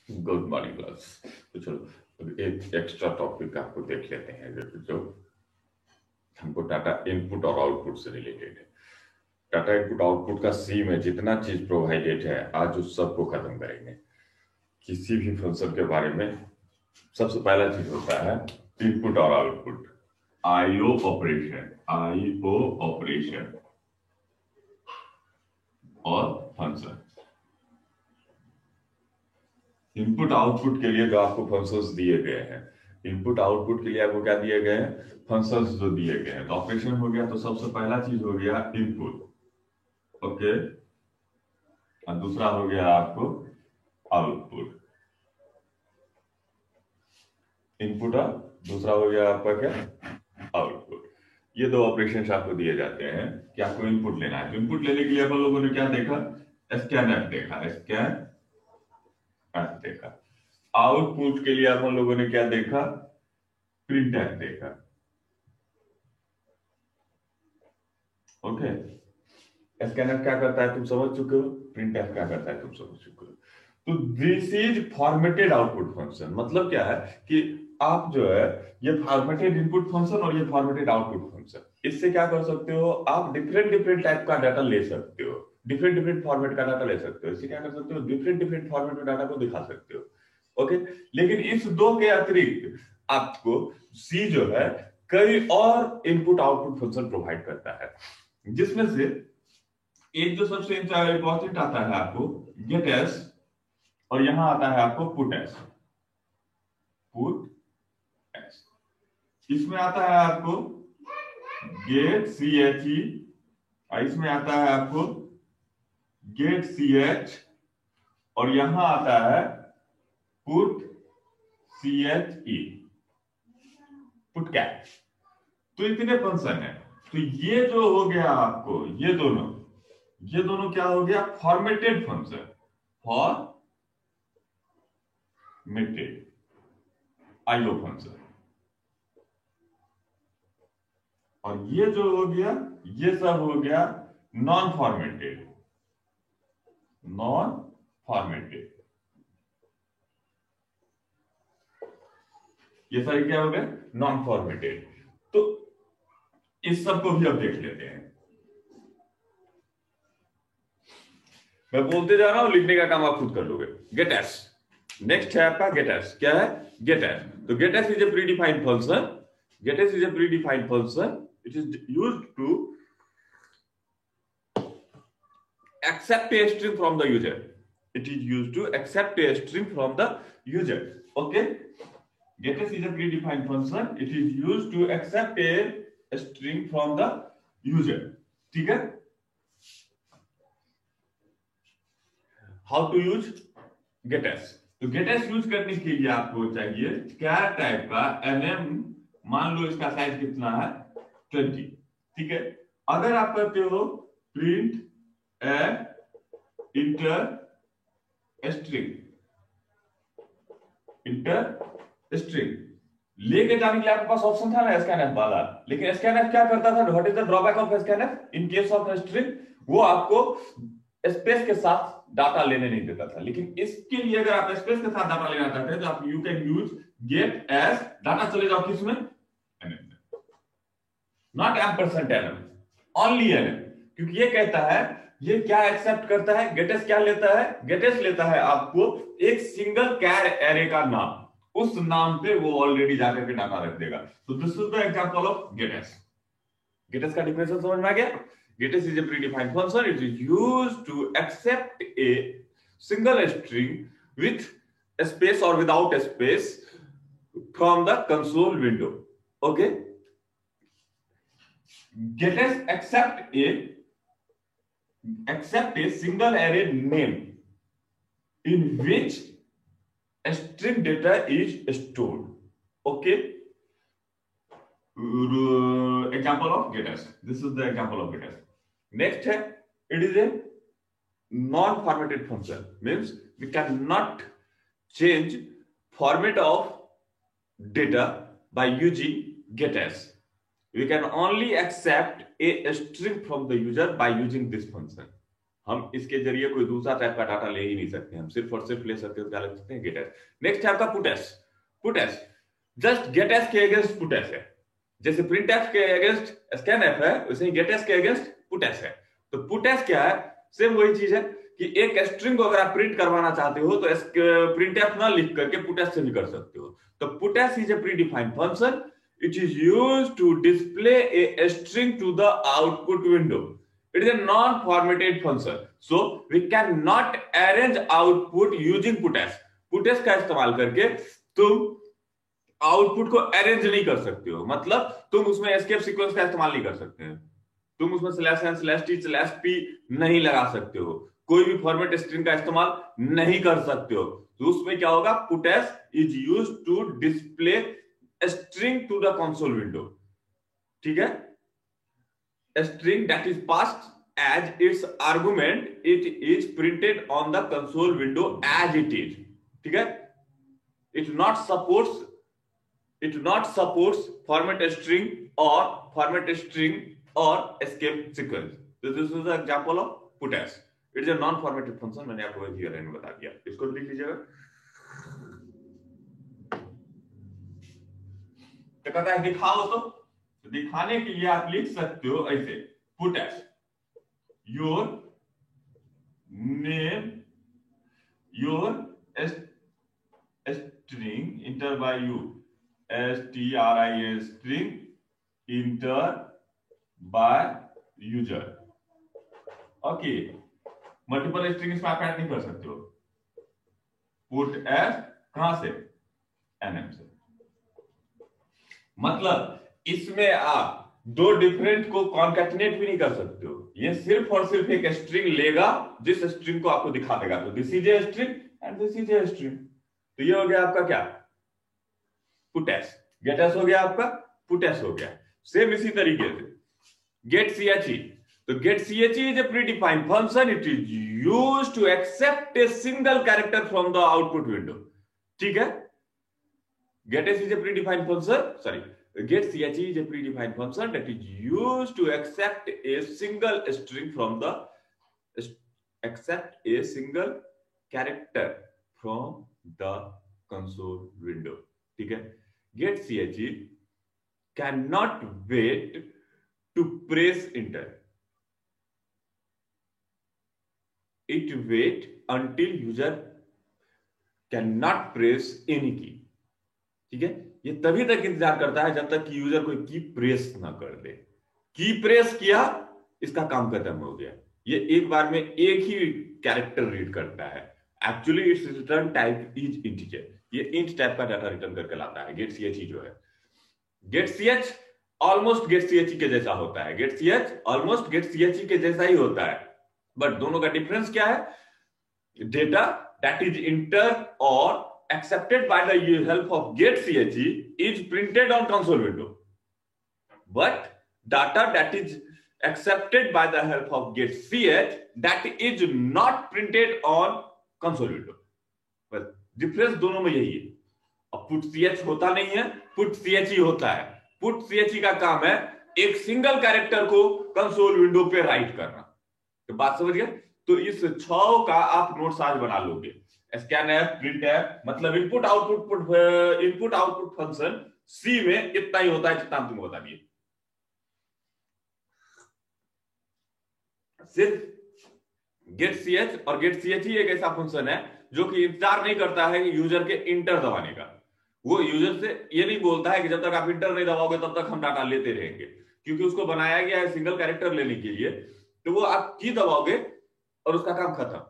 Good morning class. तो चलो अब एक एक्स्ट्रा टॉपिक आपको देख लेते हैं जो हमको डाटा इनपुट और आउटपुट से रिलेटेड है। डाटा इनपुट आउटपुट का सी में जितना चीज प्रोवाइडेड है आज उस सबको खत्म करेंगे। किसी भी फंक्शन के बारे में सबसे पहला चीज होता है इनपुट और आउटपुट। आईओ ऑपरेशन और फंक्शन। इनपुट आउटपुट के लिए जो आपको फंक्शंस दिए गए हैं, इनपुट आउटपुट के लिए आपको क्या दिए गए हैं, फंक्शंस जो दिए गए हैं। तो ऑपरेशन हो गया, तो सबसे पहला चीज हो गया इनपुट, ओके, और दूसरा हो गया आपको आउटपुट। इनपुट और दूसरा हो गया आपका क्या, आउटपुट। ये दो ऑपरेशन आपको दिए जाते हैं कि आपको इनपुट लेना है। तो इनपुट लेने के लिए अपन लोगों ने क्या देखा, स्कैनएफ देखा, स्कैनएफ देखा। आउटपुट के लिए अपन लोगों ने क्या देखा, प्रिंटएफ देखा, ओके। स्कैनएफ क्या करता है तुम समझ चुके हो, प्रिंटएफ क्या करता है तुम समझ चुके हो। तो this is formatted output function. मतलब क्या है कि आप जो है ये फॉर्मेटेड इनपुट फंक्शन और ये फॉर्मेटेड आउटपुट फंक्शन, इससे क्या कर सकते हो आप, डिफरेंट डिफरेंट टाइप का डाटा ले सकते हो, डिफरेंट डिफरेंट फॉर्मेट का डाटा ले सकते हो। इससे क्या कर सकते हो, डिफरेंट डिफरेंट फॉर्मेट में डाटा को दिखा सकते हो, ओके। लेकिन इस दो के अतिरिक्त आपको सी जो है कई और इनपुट आउटपुट फंक्शन प्रोवाइड करता है, जिसमें से एक जो सबसे इंपॉर्टेंट आता है आपको गेट एस, और यहां आता है आपको पुट एस। इसमें आता है आपको गेट सी एच ई, और इसमें आता है आपको गेट सी एच, और यहां आता है put C H E, put cat. तो इतने फंक्शन है। तो ये जो हो गया आपको, ये दोनों क्या हो गया, formatted function, formatted IO function. और ये जो हो गया, ये सब हो गया नॉन फॉर्मेटेड, नॉन फॉर्मेटेड। ये सारे क्या हो गए, नॉन फॉर्मेटेड। तो इस सब को भी अब देख लेते हैं। मैं बोलते जा रहा हूं, लिखने का काम आप खुद कर लोगे। गेट एस, नेक्स्ट है आपका गेट एस। क्या है, गेट एस। तो get s is a predefined function, get s is a predefined function, it is used to accept a string from the user. It is used to accept a string from the user, okay. GetS is a predefined function, it is used to accept a string from the user, ठीक है। How to use getS? तो getS use करने के लिए आपको चाहिए क्या type का nm, मान लो इसका साइज कितना है 20, ठीक है। अगर आप करते हो प्रिंट इंटर स्ट्रिंग, लेके जाने के लिए आपके पास ऑप्शन था ना स्कैनएफ वाला, लेकिन स्कैनएफ क्या करता था, what is the drawback of scanf in case of string, वो आपको स्पेस के साथ डाटा लेने नहीं देता था। लेकिन इसके लिए अगर आप स्पेस के साथ डाटा लेना चाहते हैं तो आप you can use get s, data चले जाओ किसमें, NM, not ampersand NM, only NM. क्योंकि ये कहता है, ये क्या एक्सेप्ट करता है, गेटेस क्या लेता है, गेटेस लेता है आपको एक सिंगल कैर एरे का नाम, उस नाम पे वो ऑलरेडी जाकर के डाटा रख देगा। तो this is the example of gets. Gets का डिफिनेशन समझ में आ गया। Gets is a predefined function, it is used to accept a single string with space और without space from the console window, okay. Gets accept a single array name in which a string data is stored, okay. Example of getS, this is the example of getS. Next है, it is a non formatted function, means we cannot change format of data by using getS. We can only accept a string from the user by using this function. हम इसके जरिए कोई दूसरा type का data ले ही नहीं सकते, हम सिर्फ और सिर्फ ले सकते हैं क्या ले सकते हैं, गेट एस। नेक्स्ट है आपका puts. Puts just get S के अगेंस्ट पुटेस है। जैसे प्रिंट एफ के अगेंस्ट स्कैन एफ है, वैसे ही गेट एस के अगेंस्ट पुटेस है। तो पुटेस क्या है, सेम वही चीज है कि एक स्ट्रिंग को अगर आप प्रिंट करवाना चाहते हो तो प्रिंट एफ ना लिख करके पुटेस से भी कर सकते हो। तो puts is a predefined function, it is used to display a string to the output window. It is a non-formatted function, so we cannot arrange output using puts। puts का इस्तेमाल करके तुम आउटपुट को arrange नहीं कर सकते हो, मतलब तुम उसमें एस्केप सीक्वेंस का इस्तेमाल नहीं कर सकते हैं, तुम उसमें slash n slash t slash p नहीं लगा सकते हो, कोई भी फॉर्मेट स्ट्रिंग का इस्तेमाल नहीं कर सकते हो। तो उसमें क्या होगा, puts is use to display string to the console window. ठीक है, a string that is passed as its argument, it is printed on the console window as it is। ठीक है, it not supports format string or escape sequence। So this is the example of puts। it is a non formatted function। मैंने आपको here में बता दिया, इसको लिख लीजिएगा। तो कहता है दिखाओ, तो दिखाने के लिए आप लिख सकते हो ऐसे, put s your name your string enter by you, STRING string enter by user. Okay, multiple string इसमें आप ऐड नहीं कर सकते हो। पुट एस कहां से, NM से। मतलब इसमें आप दो डिफरेंट को कॉन्कैटिनेट भी नहीं कर सकते हो, ये सिर्फ और सिर्फ एक स्ट्रिंग लेगा जिस स्ट्रिंग को आपको दिखा देगा। तो this is a string and this is a string. तो ये हो गया आपका क्या, पुटेस। गेट एस हो गया आपका, पुटेस हो गया। सेम इसी तरीके से गेट CHE। तो get CHE is a predefined function, it is used to accept a single character from the output window. ठीक है, get s is a predefined function, sorry, get CHE is a predefined function that is used to accept a single string from the accept a single character from the console window। ठीक है, get CHE cannot wait to press enter, it wait until user cannot press any key। ठीक है, ये तभी तक इंतजार करता है जब तक कि यूजर कोई की प्रेस ना कर दे। की प्रेस किया, इसका काम खत्म हो गया। ये एक बार में एक ही कैरेक्टर रीड करता है। Actually it's return type is integer, ये इंट टाइप का डाटा रिटर्न करके लाता है। गेट CHE जो है, get CH almost get CHE के जैसा होता है, get CH almost get CHE के जैसा ही होता है, बट दोनों का डिफरेंस क्या है, डेटा दैट इज इंटर और accepted by the help of get CHE is printed on console window, but data that is accepted by the help of get CH that is not printed on console window। बस difference दोनों में यही है। अब put CH होता नहीं है, put CHE होता है। पुट CHE का काम है एक सिंगल कैरेक्टर को कंसोल विंडो पे राइट करना। तो बात समझ गए? तो इस 6 का आप नोट्स आज बना लोगे। स्कैन एफ, प्रिंट एफ, मतलब इनपुट आउटपुट फंक्शन सी में इतना ही होता है जितना हम तुमको बता दिए। सिर्फ गेट CH और गेट CHE एक ऐसा फंक्शन है जो कि इंतजार नहीं करता है कि यूजर के इंटर दबाने का। वो यूजर से ये नहीं बोलता है कि जब तक आप इंटर नहीं दबाओगे तब तक हम डाटा लेते रहेंगे, क्योंकि उसको बनाया गया है सिंगल कैरेक्टर लेने के लिए। तो वो आप की दबाओगे और उसका काम खत्म।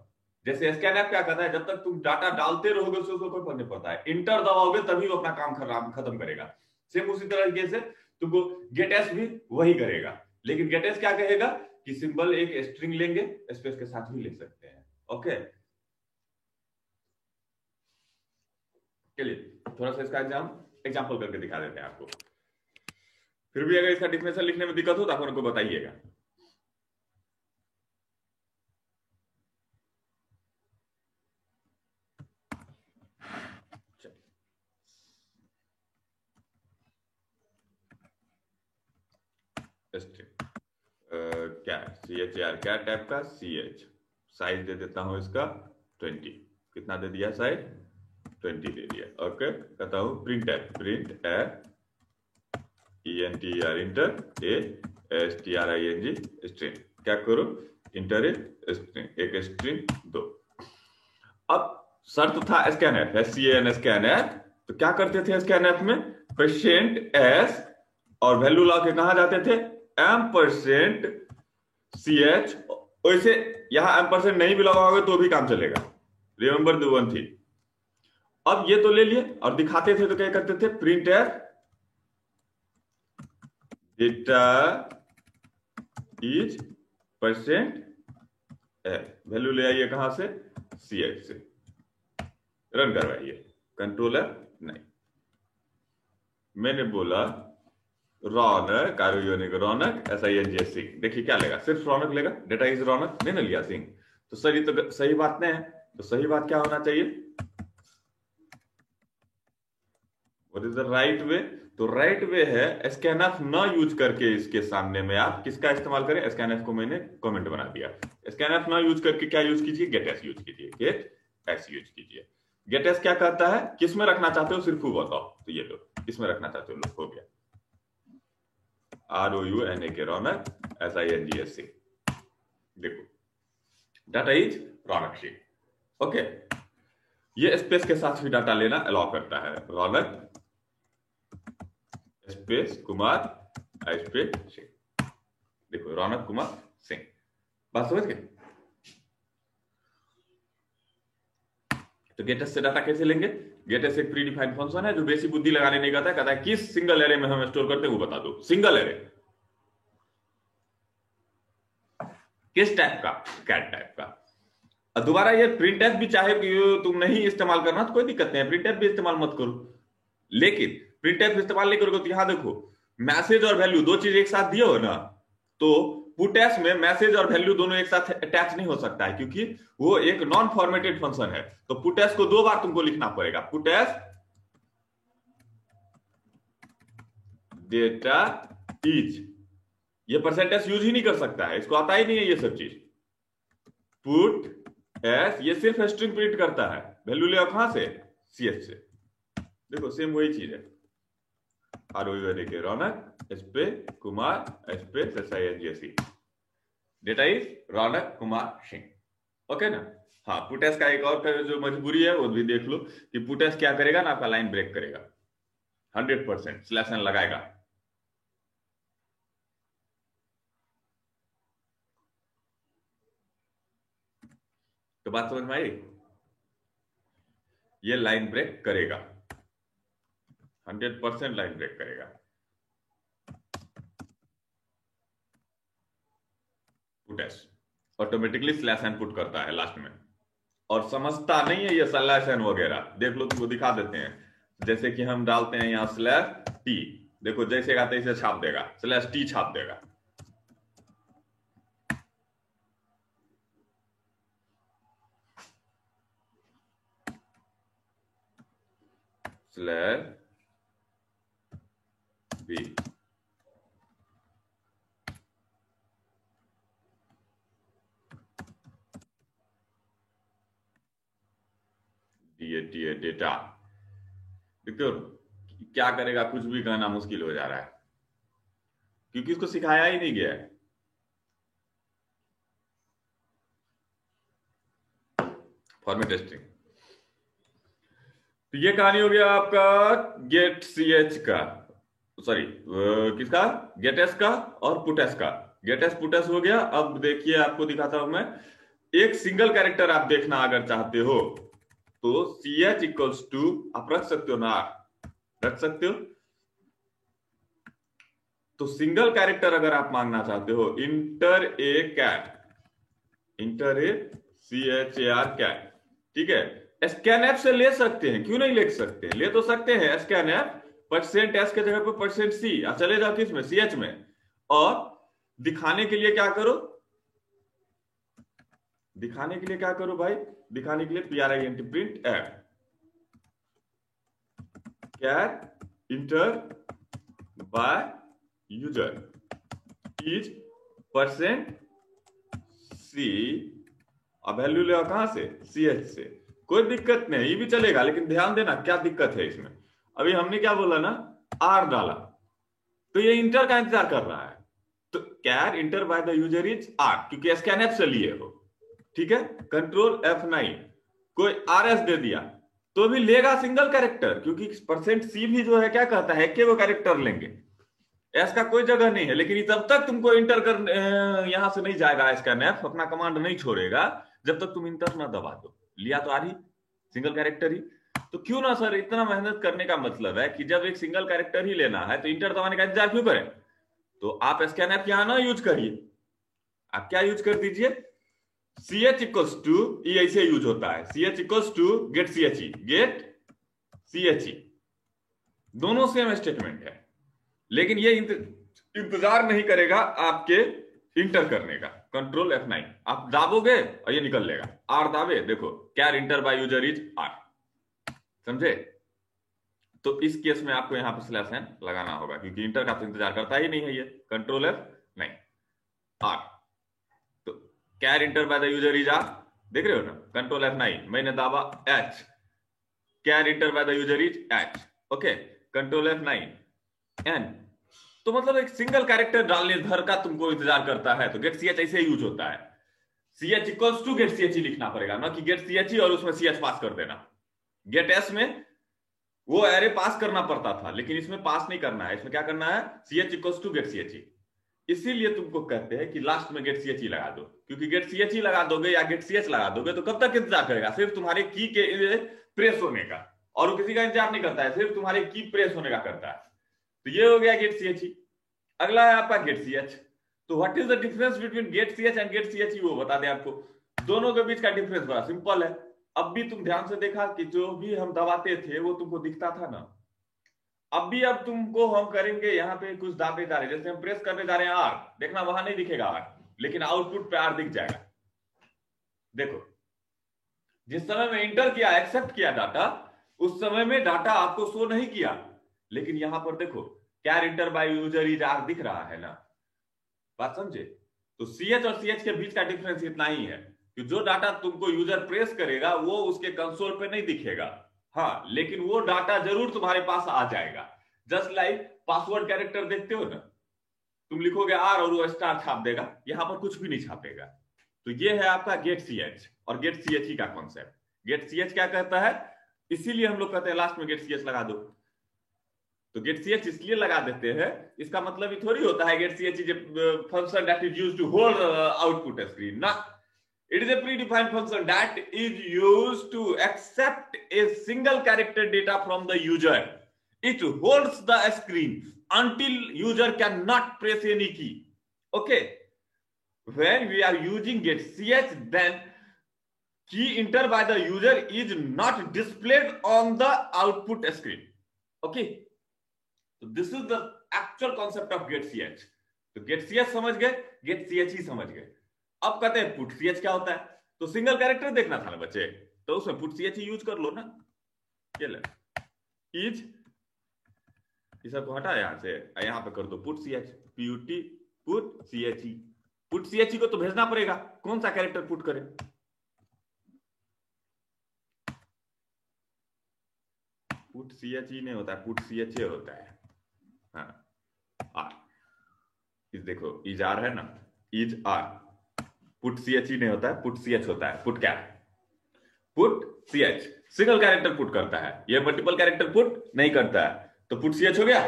जैसे स्कैन एफ क्या करता है, जब तक तुम डाटा डालते रहोगे उसको कोई फर्क नहीं पड़ता है, इंटर दबाओगे तभी वो अपना काम खत्म करेगा। सेम उसी तरीके से तुमको गेट एस भी वही करेगा, लेकिन गेट एस क्या कहेगा कि सिंबल एक स्ट्रिंग लेंगे, स्पेस के साथ भी ले सकते हैं। ओके, चलिए थोड़ा सा इसका एग्जाम्पल करके दिखा देते हैं आपको। फिर भी अगर इसका डिफिनेशन लिखने में दिक्कत हो तो आप उनको बताइएगा। क्या CHR क्या टाइप का CH साइज दे देता हूं इसका 20। कितना दे दिया साइज? 20 दे दिया। ओके, कहता हूं print F, print F ENTER inter STRING string. क्या करो? इंटर ए स्ट्रिंग, एक स्ट्रिंग दो। अब शर्त था स्कैनएफ, SCAN स्कैनएफ। तो क्या करते थे स्कैनएफ में? %s और वैल्यू ला के कहां जाते थे? %ch। वैसे यहां एम्परसेंट नहीं भी लगा होगा तो भी काम चलेगा। Remember the one thing. अब ये तो ले लिए और दिखाते थे तो क्या करते थे? Print F data is %f, value ले आइए कहां से? CH से। रन करवाइए, कंट्रोलर नहीं। मैंने बोला रौनक, रौनक SING। देखिए क्या लेगा? सिर्फ रौनक लेगा। डेटा इज रौनक नहीं ना लिया सिंह। तो सर ये तो सही बात नहीं है। तो सही बात क्या होना चाहिए? What is the right way? तो राइट वे है स्कैनएफ ना यूज करके इसके सामने में आप किसका इस्तेमाल करें? स्कैनएफ को मैंने कमेंट बना दिया। स्कैनएफ ना यूज करके क्या यूज कीजिए? गेट यूज कीजिए। गेट यूज कीजिए। गेट क्या कहता है? किस में रखना चाहते हो सिर्फ वो बताओ। तो ये लो, किस में रखना चाहते हो? लो, हो गया। ROUNAK रौनक SINGSC। देखो, data is Raunak sheet. Okay, ये स्पेस के साथ भी डाटा लेना अलाउ करता है। रौनक स्पेस कुमार स्पेस सिंह। देखो, रौनक कुमार सिंह। बात समझ गए? तो गेटस से डाटा कैसे लेंगे? गेटस एक प्री डिफाइंड फंक्शन है जो बेसिक बुद्धि लगाने नहीं कहता है। कहता है किस सिंगल एरे में हम स्टोर करते हैं वो बता दो। सिंगल एरे किस टाइप का? कैट टाइप का। और दोबारा ये प्रिंट एफ भी चाहे कि तुम नहीं इस्तेमाल करना तो कोई दिक्कत नहीं है, प्रिंट एफ भी इस्तेमाल मत करो। लेकिन प्रिंट एफ इस्तेमाल नहीं करोगे तो यहां देखो, मैसेज और वैल्यू दो चीज एक साथ दिए हो ना, तो पुटेस में मैसेज और वैल्यू दोनों एक साथ अटैच नहीं हो सकता है क्योंकि वो एक नॉन फॉर्मेटेड फंक्शन है। तो पुटेस को दो बार तुमको लिखना पड़ेगा। पुटेस डेटा इज, ये परसेंटेज यूज ही नहीं कर सकता है, इसको आता ही नहीं है ये सब चीज। पुट एस ये सिर्फ स्ट्रिंग प्रिंट करता है। वैल्यू ले कहां से? CH से। देखो सेम वही चीज है। ROUNAK Raunak space Kumar space SINGSC। Data is Raunak Kumar Singh. Okay ना? हाँ, पुटेस का एक और जो मजबूरी है वो भी देख लो कि पुटेस क्या करेगा ना, आपका लाइन ब्रेक करेगा 100%, स्लैश एन लगाएगा। तो बात समझ में आई? ये लाइन ब्रेक करेगा, 100% लाइन ब्रेक करेगा। Puts automatically slash n put करता है लास्ट में, और समझता नहीं है ये स्लैश एन वगैरह। देख लो, तुमको दिखा देते हैं। जैसे कि हम डालते हैं यहां /t, देखो जैसे आता है इसे छाप देगा, /t छाप देगा। /b data. देखो क्या करेगा, कुछ भी कहना मुश्किल हो जा रहा है क्योंकि इसको सिखाया ही नहीं गया है। Format string. तो ये कहानी हो गया आपका गेट CH का, सॉरी किसका? गेटेस का और पुटेस का। गेटेस पुटेस हो गया। अब देखिए आपको दिखाता हूं मैं, एक सिंगल कैरेक्टर आप देखना अगर चाहते हो तो CH इक्वल्स टू आप रख सकते हो ना, रख सकते हो। तो सिंगल कैरेक्टर अगर आप मांगना चाहते हो, इंटर ए कैट, इंटर ए CHAR कैट, ठीक है। स्कैनएफ से ले सकते हैं, क्यों नहीं ले सकते हैं? ले तो सकते हैं स्कैनएफ, %s के जगह पर %c, चले जाओ किसमें? CH में। और दिखाने के लिए क्या करो? दिखाने के लिए क्या करो भाई? दिखाने के लिए PRINT print f cat enter by user is %c अब वैल्यू लेगा कहां से, CH से। कोई दिक्कत नहीं, ये भी चलेगा, लेकिन ध्यान देना क्या दिक्कत है इसमें। अभी हमने क्या बोला ना, R डाला, तो ये इंटर का इंतजार कर रहा है। तो char enter by the user is R, क्योंकि स्कैनएफ से लिए हो, ठीक है। कंट्रोल F9, कोई RS दे दिया तो भी लेगा सिंगल कैरेक्टर, क्योंकि %C भी जो है क्या कहता है कि वो कैरेक्टर लेंगे, एस का कोई जगह नहीं है। लेकिन तब तक तुमको इंटर कर यहां से नहीं जाएगा, स्कैनएफ अपना कमांड नहीं छोड़ेगा जब तक तुम इंटर ना दबा दो। लिया तो R ही, सिंगल कैरेक्टर ही। तो क्यों ना सर इतना मेहनत करने का मतलब है कि जब एक सिंगल कैरेक्टर ही लेना है तो इंटर दबाने का इंतजार क्यों करें। तो आप स्कैनएफ यहां ना यूज करिए, आप क्या यूज कर दीजिए, CH इक्वल्स टू, ये ऐसे यूज होता है, CH equals to get CHE, get CHE, दोनों सेम स्टेटमेंट है। लेकिन ये इंतजार नहीं करेगा आपके इंटर करने का। कंट्रोल F9 आप दाबोगे और ये निकल लेगा, R दाबे, देखो char enter by user is R, समझे। तो इस केस में आपको यहां पर /n लगाना होगा, क्योंकि इंटर का तो इंतजार करता ही नहीं है ये। कंट्रोल F9 R, तो char enter by the user is R, देख रहे हो ना। कंट्रोल F9 मैंने दाबा H, char enter by the user is H, okay. Control F9 N, तो मतलब एक सिंगल कैरेक्टर डालने भर का तुमको इंतजार करता है। तो गेट CH ऐसे यूज होता है, CH equals to get CHE लिखना पड़ेगा ना, कि गेट CHE और उसमें CH पास कर देना। गेट S में वो एरे पास करना पड़ता था, लेकिन इसमें पास नहीं करना है, इसमें क्या करना है, CH equals to get CHE। इसीलिए तुमको कहते हैं कि लास्ट में गेट CHE लगा दो, क्योंकि गेट CHE लगा दोगे या गेट CH लगा दोगे तो कब तक इंतजार करेगा, सिर्फ तुम्हारे की के प्रेस होने का, और वो किसी का इंतजार नहीं करता है, सिर्फ तुम्हारे की प्रेस होने का करता है। तो ये हो गया गेट CHE। अगला है आपका गेट CH। तो what is the difference between get CH and get CHE, वो बता दें आपको। दोनों के बीच का डिफरेंस बड़ा सिंपल है। अब भी तुम ध्यान से देखा कि जो भी हम दबाते थे वो तुमको दिखता था ना, अब भी अब तुमको हम करेंगे यहाँ पे कुछ दाबे जा रहे हैं, जैसे हम प्रेस करने जा रहे हैं R, देखना वहां नहीं दिखेगा R, लेकिन आउटपुट पे R दिख जाएगा। देखो जिस समय में इंटर किया, एक्सेप्ट किया डाटा, उस समय में डाटा आपको शो नहीं किया, लेकिन यहां पर देखो char enter by user is R दिख रहा है ना, बात समझे। तो CH और CH के बीच का डिफरेंस इतना ही है कि जो डाटा तुमको यूजर प्रेस करेगा वो उसके कंसोल पे नहीं दिखेगा, हाँ, लेकिन वो डाटा जरूर तुम्हारे पास आ जाएगा। जस्ट लाइक पासवर्ड कैरेक्टर देखते हो ना, तुम लिखोगे R और वो स्टार छाप देगा, यहां पर कुछ भी नहीं छापेगा। तो ये है आपका गेट CH और गेट CHE का कॉन्सेप्ट। गेट CH क्या कहता है, इसीलिए हम लोग कहते हैं लास्ट में गेट CH लगा दो। तो गेट CH इसलिए लगा देते हैं, इसका मतलब ये थोड़ी होता है get CH is a function that is used to hold output screen ना, it is a predefined function that is used to accept a single character data from the user. It holds the screen until user cannot press any key. Okay, when we are using get CH, then key enter by the user is not displayed on the output screen. Okay, so this is the actual concept of get CH. तो get CH समझ गए, get CHE समझ गए। अब कहते हैं put CH क्या होता है, तो सिंगल कैरेक्टर देखना था ना बच्चे, तो उसमें पुट CH यूज कर लो ना। ये ले इज, इस सबको हटा यहां से, यहां पे कर दो put CH, PUT put CHE। Put CHE को तो भेजना पड़ेगा, कौन सा कैरेक्टर पुट करें, पुट CHE नहीं होता है, पुट CHA होता है। हाँ R, इस देखो इज R है ना, इज R, पुट CHE नहीं होता है, पुट CH होता है। पुट क्या, put CH single character put करता है, ये मल्टीपल कैरेक्टर पुट नहीं करता है। तो पुट CH हो गया।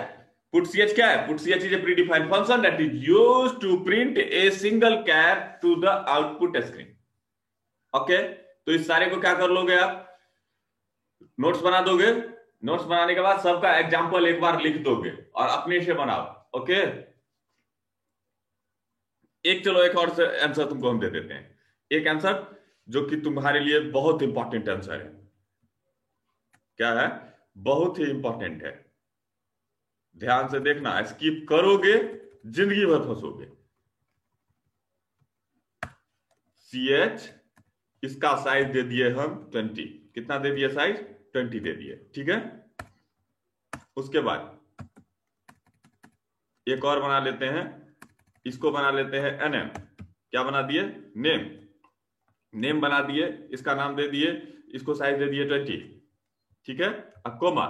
पुट CH क्या है, put CH is a predefined function that is used to print a single char to the output screen. Okay, तो इस सारे को क्या कर लोगे आप, नोट्स बना दोगे, नोट्स बनाने के बाद सबका एग्जाम्पल एक बार लिख दोगे और अपने से बनाओ। ओके, एक चलो एक और आंसर तुमको हम दे देते हैं, एक आंसर जो कि तुम्हारे लिए बहुत इंपॉर्टेंट आंसर है। क्या है, बहुत ही इंपॉर्टेंट है, ध्यान से देखना, स्किप करोगे जिंदगी भर फंसोगे। CH इसका साइज दे दिए हम 20, कितना दे दिए साइज, 20 दे दिए, ठीक है। उसके बाद एक और बना लेते हैं, इसको बना लेते हैं NM, क्या बना दिए, नेम। नेम बना दिए, इसका नाम दे दिए, इसको साइज दे दिए 20, ठीक है। कोमा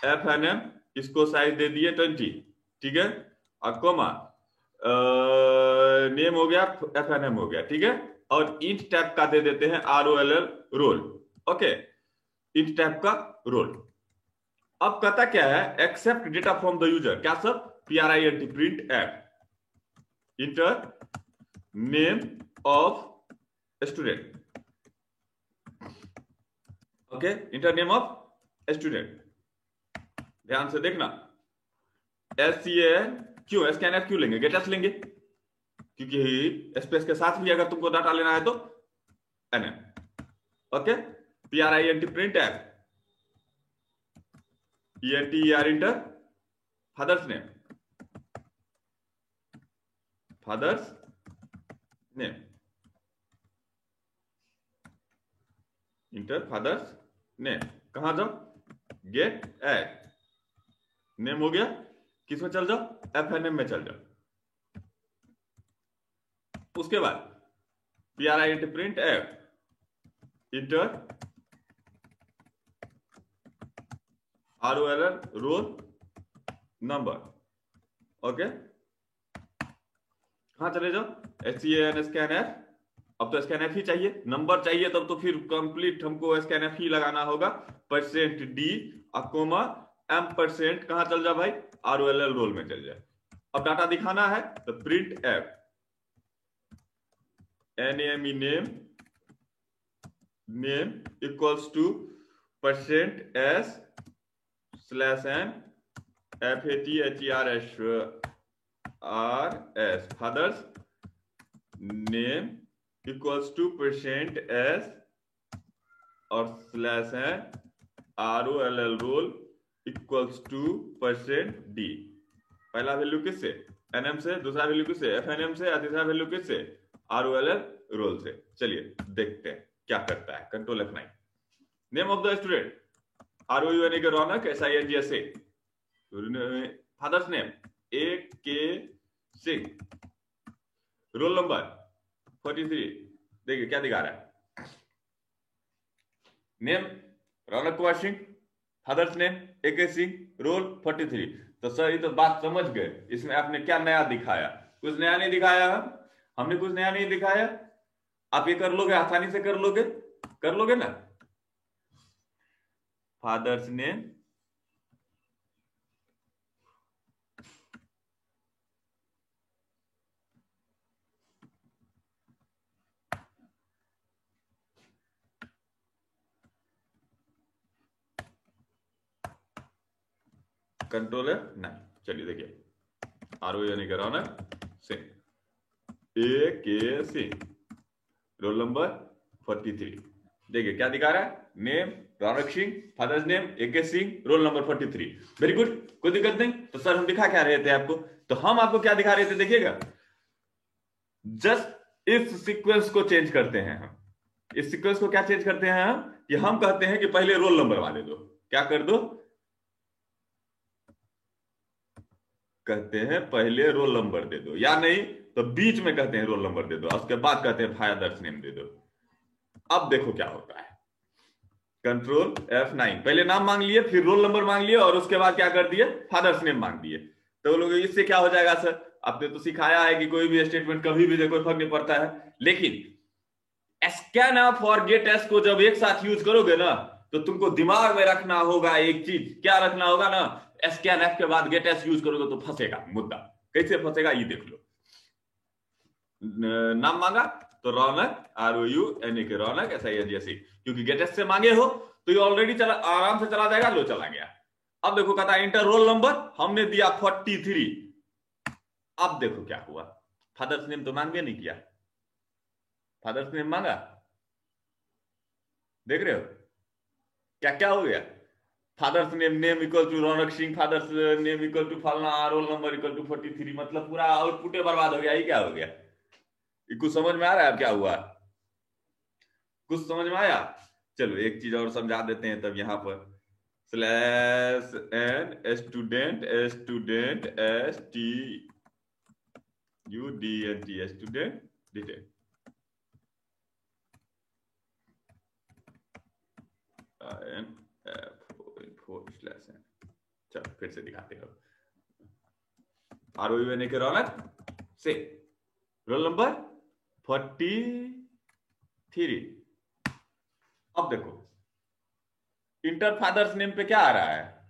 FNM, इसको साइज दे दिए 20, ठीक है। कोमा नेम हो गया, FNM हो गया, ठीक है। और इंट टाइप का दे देते हैं ROLL roll, okay, int type का रोल। अब कहता क्या है, accept data from the user, क्या सब, PRINT print f enter name of student, okay, enter name of student. ध्यान से देखना, SCAN क्यों, SCANF क्यों लेंगे, गेटस लेंगे, क्योंकि स्पेस के साथ भी अगर तुमको डाटा लेना है तो NM, okay. PRINT print app, ENTER inter father's name, father's name, inter father's name, कहां जाओ, गेट एड नेम हो गया, किसमें चल जाओ, FNM में चल जाओ। उसके बाद PRINT print f inter ROLL roll number, okay. कहां चले जाओ, SCAN SCANF, अब तो SCANF ही चाहिए, नंबर चाहिए तब तो फिर कंप्लीट हमको SCANF ही लगाना होगा, %D अकोमा M%, कहां चल जा भाई, ROLL रोल में चल जाए। अब डाटा दिखाना है तो print f NAME name equals to %S/N FATHERS father's name equals to %S और /N ROLL roll equals to %D। पहला वैल्यू किससे, NM से, दूसरा वैल्यू किससे, FNM से, और तीसरा वैल्यू किससे, ROLL रोल से। चलिए देखते हैं क्या करता है, control F9। Name of the student ROUN के Raunak SINGSA, father's name AK Singh, roll number 43, देखिए क्या दिखा रहा है, name Raunak Kumar Singh, father's name AK Singh, roll 43। तो सर ये तो बात समझ गए, इसमें आपने क्या नया दिखाया, कुछ नया नहीं दिखाया, हमने कुछ नया नहीं दिखाया, आप ये कर लोगे, आसानी से कर लोगे ना। फादर्स नेम कंट्रोल F9, चलिए देखिए ROUN का Raunak Singh, AK Singh, roll number 43, देखिए क्या दिखा रहा है, name Raunak Singh, father's name AK Singh, roll number 43। Very good, कोई दिक्कत नहीं। तो सर हम दिखा क्या रहे थे आपको, तो हम आपको क्या दिखा रहे थे, देखिएगा, जस्ट इस सीक्वेंस को चेंज करते हैं हम, इस सीक्वेंस को क्या चेंज करते हैं हम, कि हम कहते हैं कि पहले रोल नंबर वाले दो, क्या कर दो, कहते हैं पहले रोल नंबर दे दो, या नहीं तो बीच में कहते हैं रोल नंबर दे दो, उसके बाद कहते हैं फादर्स नेम दे दो। अब देखो क्या होता है, कंट्रोल F9, पहले नाम मांग लिए, फिर रोल नंबर मांग लिए, और उसके बाद क्या कर दिए, फादर्स नेम मांग दिए। तो लोग इससे क्या हो जाएगा सर, आपने तो सिखाया है कि कोई भी स्टेटमेंट कभी भी दे, कोई फर्क नहीं पड़ता है, लेकिन स्कैनफ और गेटएस को जब एक साथ यूज करोगे ना, तो तुमको दिमाग में रखना होगा एक चीज, क्या रखना होगा ना, स्कैनफ के बाद गेटएस यूज करोगे तो फंसेगा मुद्दा। कैसे फंसेगा ये देख लो, नाम मांगा तो रौनक ROUN के रौनक SINGSA, क्योंकि गेटएस से मांगे हो तो ये ऑलरेडी चला, आराम से चला जाएगा, लो चला गया। अब देखो कहता है इंटर रोल नंबर, हमने दिया 43, अब देखो क्या हुआ, फादर्स नेम तो मांगे नहीं किया, फादर्स नेम मांगा, देख रहे हो क्या क्या हो गया, father's name equal to Raunak Singh, father's name equal to फलना, रोल नंबर इक्वल टू 43, मतलब पूरा आउटपुट बर्बाद हो गया। ये क्या हो गया, ये कुछ समझ में आ रहा है क्या हुआ, कुछ समझ में आया। चलो एक चीज और समझा देते हैं तब, यहां पर /n student STUDENT student detail, slash है। चलो फिर से दिखाते हैं। ROU के रौनक से रोल नंबर 43। अब देखो इंटर फादर्स नेम पे क्या आ रहा है,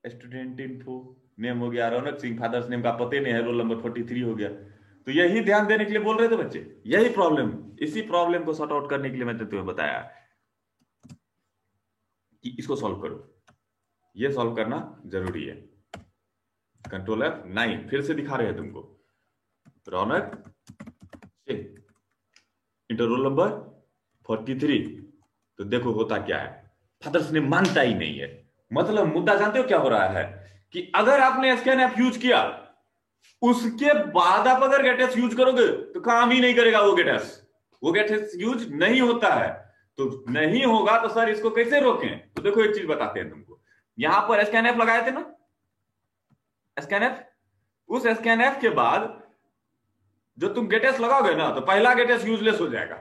स्टूडेंट इन्फो नेम हो गया रौनक सिंह, फादर्स नेम का पता नहीं है, रोल नंबर 43 हो गया। तो यही ध्यान देने के लिए बोल रहे थे बच्चे, यही प्रॉब्लम, इसी प्रॉब्लम को सॉर्ट आउट करने के लिए मैंने तुम्हें बताया कि इसको सॉल्व करो, ये सॉल्व करना जरूरी है। कंट्रोल F9 फिर से दिखा रहे हैं तुमको, रौनक सिंह इंटर रोल नंबर 43। तो देखो होता क्या है, फादर्स नेम मानता ही नहीं है। मतलब मुद्दा जानते हो क्या हो रहा है कि अगर आपने स्कैनएफ यूज किया, उसके बाद आप अगर गेटएस यूज करोगे तो काम ही नहीं करेगा वो गेटएस यूज नहीं होता है। तो नहीं होगा तो सर इसको कैसे रोकें, तो देखो एक चीज बताते हैं तुमको। यहां पर स्कैनएफ लगाए थे ना, स्कैनएफ, उस स्कैनएफ के बाद जो तुम गेटएस लगाओगे ना, तो पहला गेटएस यूजलेस हो जाएगा।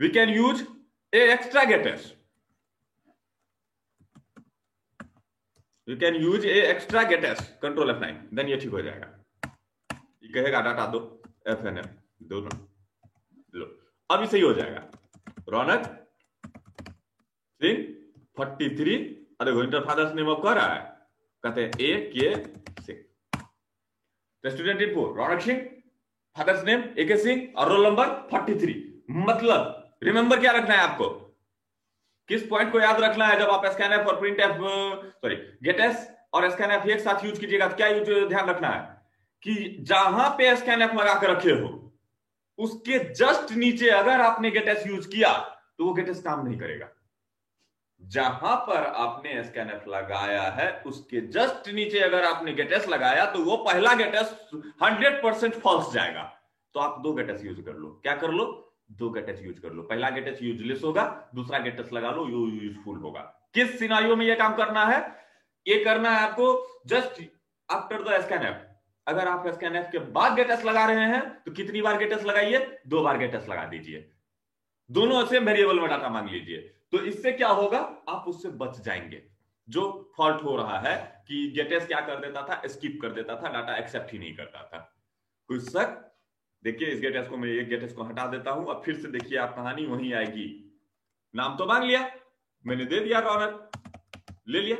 We can use a extra gets, you can use a extra gets, control F9, then ये ठीक हो जाएगा। ये कहेगा डाटा दो FNF दोनों लो, अभी सही हो जाएगा। रौनक सिंह 43, अरे इंटर फादर्स नेम अब कह रहा है, कहते हैं AK Singh. Student info Raunak Singh, father's name AK Singh और रोल नंबर 43। मतलब रिमेंबर क्या रखना है आपको, किस पॉइंट को याद रखना है जब आप स्कैनएफ और प्रिंटएफ सॉरी गेटएस और स्कैनएफ एक साथ यूज कीजिएगा, तो क्या यूज ध्यान रखना है कि जहां पे स्कैनएफ लगा कर रखे हो उसके जस्ट नीचे अगर आपने गेटएस यूज किया तो वो गेटएस काम नहीं करेगा। जहां पर आपने स्कैनएफ लगाया है उसके जस्ट नीचे अगर आपने गेटएस लगाया तो वो पहला गेटएस 100% फॉल्स जाएगा। तो आप दो गेटएस यूज कर लो, क्या कर लो, दो गेटएस यूज कर लो। पहला गेटएस यूजलेस होगा, दूसरा गेटएस लगा लो, यो यूजफुल होगा। किस सिनारियो में ये काम करना है, ये करना है आपको जस्ट आफ्टर द स्कैनएफ। अगर आप स्कैनएफ के बाद गेटएस लगा रहे हैं तो कितनी बार गेटएस लगाइए, 2 बार गेटएस लगा दीजिए, दोनों सेम वेरिएबल में डाटा मांग लीजिए। तो इससे क्या होगा, आप उससे बच जाएंगे। जो फॉल्ट हो रहा है कि गेटएस क्या कर देता था, स्किप कर देता था, डाटा एक्सेप्ट ही नहीं करता था। कोई शक, देखिए इस गेटएस को मैं एक गेटएस को हटा देता हूं, अब फिर से देखिए आप कहानी वहीं आएगी। नाम तो मांग लिया मैंने, दे दिया रौनक, ले लिया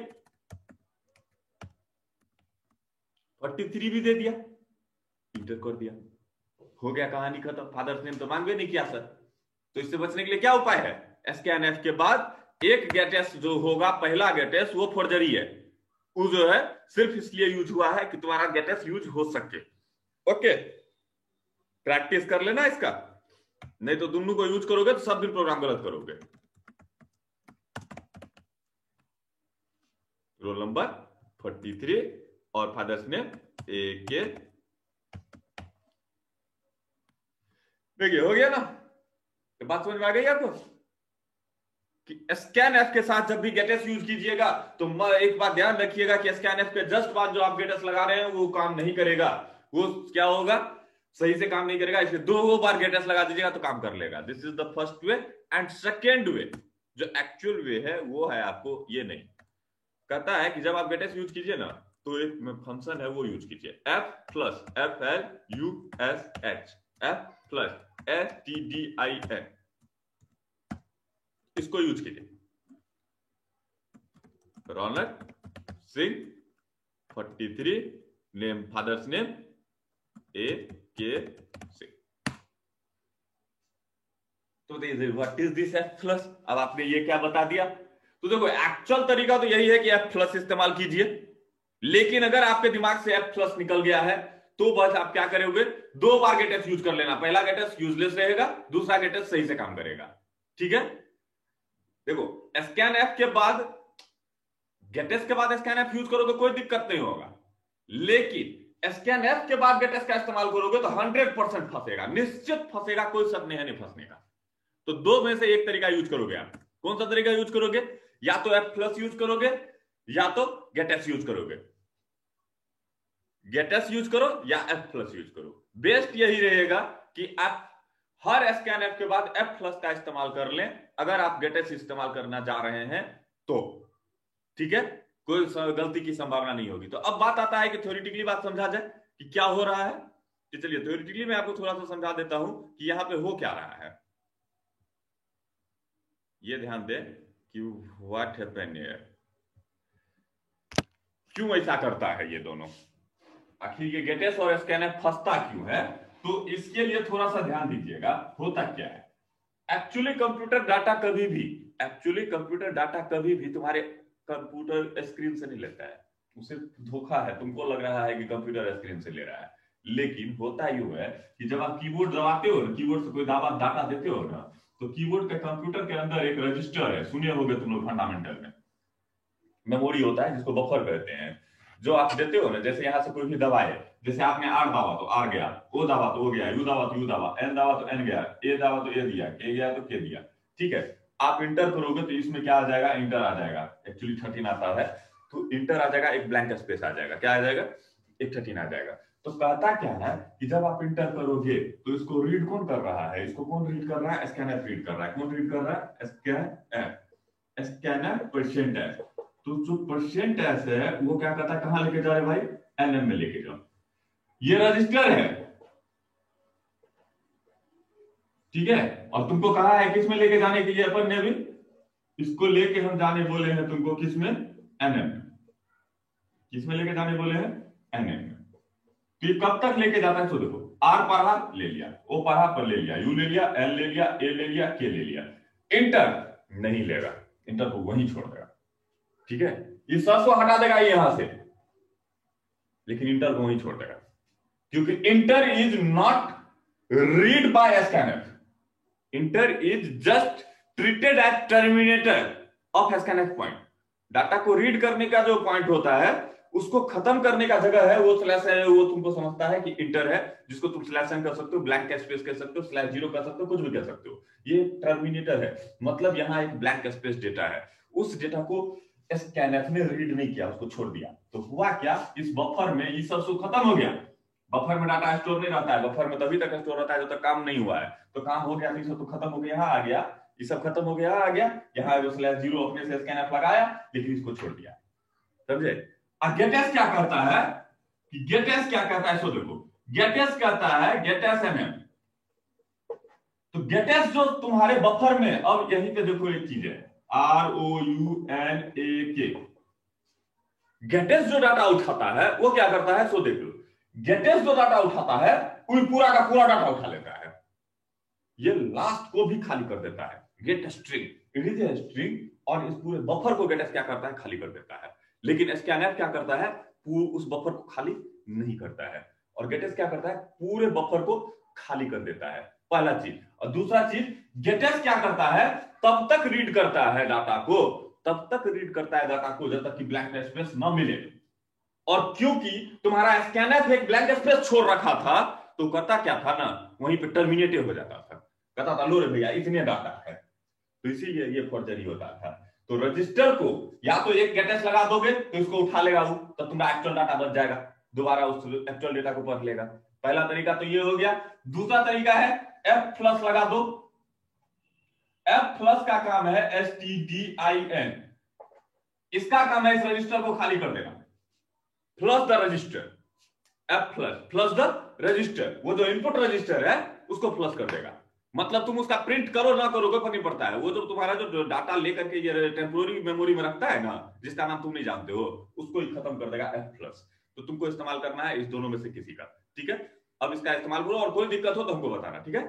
43 भी दे दिया, इंटर कर दिया, हो गया कहानी खत्म। फादर्स नेम तो मांगे नहीं किया सर। तो इससे बचने के लिए क्या उपाय है, स्कैनएफ के बाद एक गेटएस जो होगा, पहला गेटएस, वो फोर्जरी है, वो जो है सिर्फ इसलिए यूज हुआ है कि तुम्हारा गेटएस यूज हो सके। ओके, प्रैक्टिस कर लेना इसका, नहीं तो दोनों को यूज करोगे तो सब दिन प्रोग्राम गलत करोगे। रोल नंबर 43 और फादर्स नेम AK। देखिए हो गया ना, तो बात समझ में आ गई आपको कि स्कैनएफ के साथ जब भी गेटएस यूज कीजिएगा तो एक बात ध्यान रखिएगा कि स्कैनएफ के जस्ट बाद जो आप गेटएस लगा रहे हैं वो काम नहीं करेगा। वो क्या होगा, सही से काम नहीं करेगा, इसलिए 2 बार गेटएस लगा दीजिएगा तो काम कर लेगा। This is the first way. And second way जो एक्चुअल वे है वो है आपको ये नहीं कहता है कि जब आप गेटएस यूज कीजिए ना तो एक फंक्शन है वो यूज कीजिए, F+FLUSH, F+STDIN, इसको यूज कीजिए। Raunak Singh 43, name father's name AK Singh. तो व्हाट इज दिस F+? अब आपने ये क्या बता दिया, तो देखो एक्चुअल तरीका तो यही है कि F+ इस्तेमाल कीजिए, लेकिन अगर आपके दिमाग से F+ निकल गया है तो बस आप क्या करोगे, 2 बार गेटएस यूज कर लेना। पहला गेटएस यूजलेस रहेगा, दूसरा गेटएस सही से काम करेगा। ठीक है, देखो स्कैनएफ के बाद गेटएस के बाद स्कैनएफ यूज करोगे कोई दिक्कत नहीं होगा, लेकिन स्कैनएफ के बाद गेटएस का इस्तेमाल करोगे तो 100% फंसेगा, निश्चित फंसेगा, कोई शक नहीं है नहीं फंसने का। तो 2 में से एक तरीका यूज करोगे आप। कौन सा तरीका यूज करोगे, या तो F+ यूज करोगे या तो गेटएस यूज करोगे। गेटएस यूज करो या F+ यूज करो। बेस्ट यही रहेगा कि आप हर स्कैनएफ के बाद F+ का इस्तेमाल कर लें अगर आप गेटएस इस्तेमाल करना जा रहे हैं तो। ठीक है, कोई गलती की संभावना नहीं होगी। तो अब बात आता है कि थ्योरेटिकली बात समझा जाए कि क्या हो रहा है। तो चलिए थ्योरेटिकली मैं आपको थोड़ा सा समझा देता हूं कि यहां पे हो क्या रहा है। ये ध्यान दें कि व्हाट हैपेंड हियर, क्यों ऐसा करता है ये दोनों, आखिर ये गेटेस और स्कैनफ फंसता क्यों है। तो इसके लिए थोड़ा सा ध्यान दीजिएगा होता क्या है। एक्चुअली कंप्यूटर डाटा कभी भी, एक्चुअली कंप्यूटर डाटा कभी भी तुम्हारे कंप्यूटर स्क्रीन से नहीं लेता है। उसे धोखा है, तुमको लग रहा है कि कंप्यूटर स्क्रीन से ले रहा है, लेकिन होता यूं है कि जब आप कीबोर्ड दबाते हो ना, कीबोर्ड से कोई डाटा देते हो ना, तो कीबोर्ड के कंप्यूटर के अंदर एक रजिस्टर है, सुने होगे तुम लोग फंडामेंटल में, मेमोरी होता है जिसको बफर कहते हैं। जो आप देते हो ना, जैसे यहां से कोई भी दबाए, जैसे आपने आर दबा तो आर गया, ओ दबा तो ओ गया, यू दबा तो यू दबा, एन दबा तो एन गया, ए दबा तो ए दिया, के गया तो के दिया। ठीक है, आप इंटर करोगे तो इसमें क्या आ जाएगा, इंटर आ जाएगा। एक्चुअली 13 आता है, तो इंटर आ जाएगा, एक ब्लैंक स्पेस आ जाएगा। क्या आ जाएगा, एक 13 आ जाएगा। तो कहता क्या है कि जब आप इंटर करोगे तो इसको रीड कौन कर रहा है, इसको कौन रीड कर रहा है, स्कैनर रीड कर रहा है। कौन रीड कर रहा है, स्कैनर, स्कैनर परसेंट है। तो जो परसेंट एस है वो क्या करता है, कहां लेके जा रहे भाई, एनएम में लेके जाओ। ये रजिस्टर है, ठीक है, और तुमको कहा है किस में लेके जाने के लिए, अपन ने भी इसको लेके हम जाने बोले हैं तुमको, किस में, एनएम में। किस में लेके जाने बोले हैं, एनएम में। तो ये कब तक लेके जाता है, तो देखो, आर पढ़ा ले लिया, ओ पढ़ा पर ले लिया, यू ले लिया, एल ले लिया, ए ले लिया, के ले लिया। इंटर नहीं लेगा, इंटर को वहीं छोड़ देगा। ठीक है, ये सब को हटा देगा यहां से, लेकिन इंटर को वहीं छोड़ देगा, क्योंकि enter is not read by scanner. Enter is just treated as terminator of scanner point. Data को रीड करने का जो पॉइंट होता है, उसको खत्म करने का जगह है वो स्लैश है, वो तुमको समझता है कि इंटर है, जिसको तुम स्लैश एन कर सकते हो, ब्लैंक स्पेस कह सकते हो, स्लैश जीरो कर सकते हो, कुछ भी कह सकते हो। ये टर्मिनेटर है, मतलब यहां एक ब्लैंक स्पेस डेटा है, उस डेटा को स्कैनफ ने रीड नहीं किया, उसको छोड़ दिया। तो हुआ क्या, इस बफर में ये सब खत्म हो गया। बफर में डाटा स्टोर नहीं रहता है, बफर में तभी तक स्टोर रहता है जब तक काम नहीं हुआ है। तो काम हो गया तो ये सब तो खत्म हो गया, यहाँ आ गया, ये सब खत्म हो गया, आ गया यहाँ जो स्लैश जीरो अपने से स्कैनफ लगाया, लेकिन इसको छोड़ दिया। समझे। अब गेटेस क्या करता है कि गेटेस क्या कहता है, सो देखो, गेटेस कहता है गेटेस एनएम। तो गेटेस जो तुम्हारे बफर में, अब यहीं पे देखो एक चीज है, ROUNAK, गेटेस जो डाटा उठाता है वो क्या करता है, सो देख लो, गेटेस जो डाटा उठाता है वो पूरा का पूरा डाटा उठा लेता है, ये लास्ट को भी खाली कर देता है। Gate string, it is a string, और इस पूरे बफर को गेटेस क्या करता है, खाली कर देता है। लेकिन स्कैनफ क्या करता है, उस बफर को खाली नहीं करता है, और गेटेस क्या करता है, पूरे बफर को खाली कर देता है, पहला चीज। और दूसरा चीज, गेटेस क्या करता है, तब तक रीड करता है डाटा को, तब तक रीड करता है डाटा को जब तक कि ब्लैंक स्पेस न मिले। और क्योंकि तुम्हारा स्कैनर एक ब्लैंक स्पेस छोड़ रखा था, तो करता क्या था ना, वहीं पे टर्मिनेटिव हो जाता था, कहता था लो रे भैया इतने डाटा है, तो इसीलिए ये फॉर्जरी होता था। तो रजिस्टर को या तो एक गेटेस लगा दोगे तो इसको उठा लेगा वो, तो तुम्हारा एक्चुअल डाटा बच जाएगा, दोबारा उस एक्चुअल डेटा को पढ़ लेगा। पहला तरीका तो ये हो गया। दूसरा तरीका है F+ लगा दो। F+ का काम है STDIN, इसका काम है इस रजिस्टर को खाली कर देना, plus the register, F+ plus the register, वो जो इनपुट रजिस्टर है उसको प्लस कर देगा। मतलब तुम उसका प्रिंट करो ना करो कोई फर्क नहीं पड़ता है, वो जो तुम्हारा जो डाटा लेकर के ये टेम्पोररी मेमोरी में रखता है ना, जिसका नाम तुम नहीं जानते हो, उसको ही खत्म कर देगा F+। तो तुमको इस्तेमाल करना है इस दोनों में से किसी का, ठीक है। अब इसका इस्तेमाल करो और कोई दिक्कत हो तो हमको बताना, ठीक है।